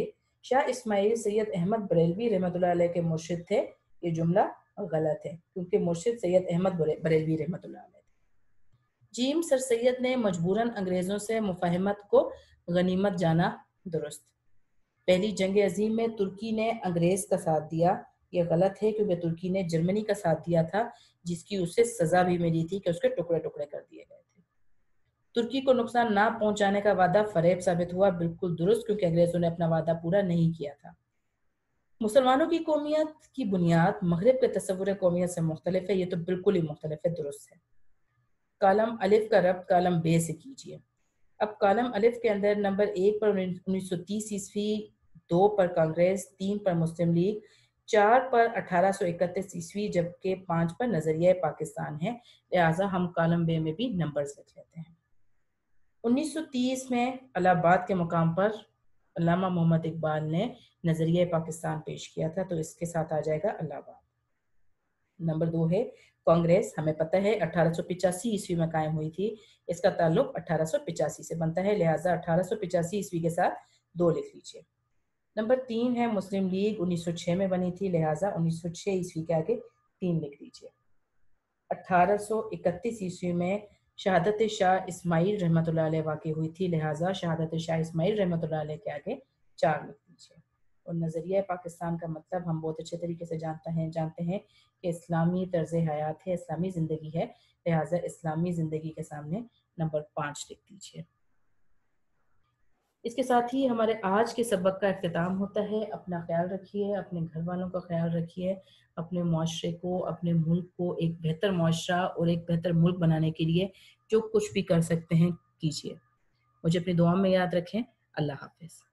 شاہ اسماعیل سید احمد بریلوی رحمۃ اللہ علیہ کے مرشد تھے، یہ جملہ غلط ہے کیونکہ مرشد سید احمد بریلوی رحمۃ اللہ علیہ۔ جیم، سر سید نے مجبوراً انگریزوں سے مفاہمت کو غنیمت جانا، درست۔ پہلی جنگ عظیم میں ترکی نے انگریز کا ساتھ دیا، یہ غلط ہے کیونکہ ترکی نے جرمنی کا ساتھ دیا تھا جس کی اسے سزا بھی ملی تھی کہ اس کے ٹکڑے ٹکڑے کر دیے گئے تھے۔ ترکی کو نقصان نہ پہنچانے کا وعدہ فریب ثابت ہوا، بالکل درست کیونکہ انگریزوں نے اپنا وعدہ پورا نہیں کیا تھا۔ مسلمانوں کی قومیت کی بنیاد مغرب کے تصور قومیت سے مختلف ہے، یہ تو بالکل ہی مختلف ہے، درست ہے۔ کالم الف کا ربط کالم بے سے کیجیے۔ اب کالم الف کے اندر نمبر 1 پر 1930 عیسوی، 2 پر کانگریس، 3 پر مسلم لیگ، 4 پر 1831 عیسوی جبکہ 5 پر نظریہ پاکستان ہے، لہٰذا ہم کالم بے میں بھی نمبرز لکھ لیتے ہیں۔ 1930 میں الہ آباد کے مقام پر علامہ محمد اقبال نے نظریہ پاکستان پیش کیا تھا، تو اس کے ساتھ آ جائے گا الہ آباد۔ نمبر 2 ہے کانگریس، ہمیں پتہ ہے 1885 عیسوی میں قائم ہوئی تھی، اس کا تعلق 1885 سے بنتا ہے، لہٰذا 1885 عیسوی کے ساتھ 2 لکھ لیجیے۔ نمبر 3 ہے مسلم لیگ، 1906 میں بنی تھی، لہٰذا 1906 عیسوی کے آگے 3 لکھ لیجیے۔ 1831 عیسوی میں شہادت شاہ اسماعیل رحمۃ اللہ علیہ واقع ہوئی تھی، لہٰذا شہادت شاہ اسماعیل رحمۃ اللہ علیہ کے آگے 4 لکھ دیجیے۔ اور نظریہ پاکستان کا مطلب ہم بہت اچھے طریقے سے جانتے ہیں کہ اسلامی طرز حیات ہے، اسلامی زندگی ہے، لہٰذا اسلامی زندگی کے سامنے نمبر 5 لکھ دیجیے۔ اس کے ساتھ ہی ہمارے آج کے سبق کا اختتام ہوتا ہے۔ اپنا خیال رکھیے، اپنے گھر والوں کا خیال رکھیے، اپنے معاشرے کو، اپنے ملک کو ایک بہتر معاشرہ اور ایک بہتر ملک بنانے کے لیے جو کچھ بھی کر سکتے ہیں کیجیے۔ مجھے اپنی دعا میں یاد رکھیں۔ اللہ حافظ۔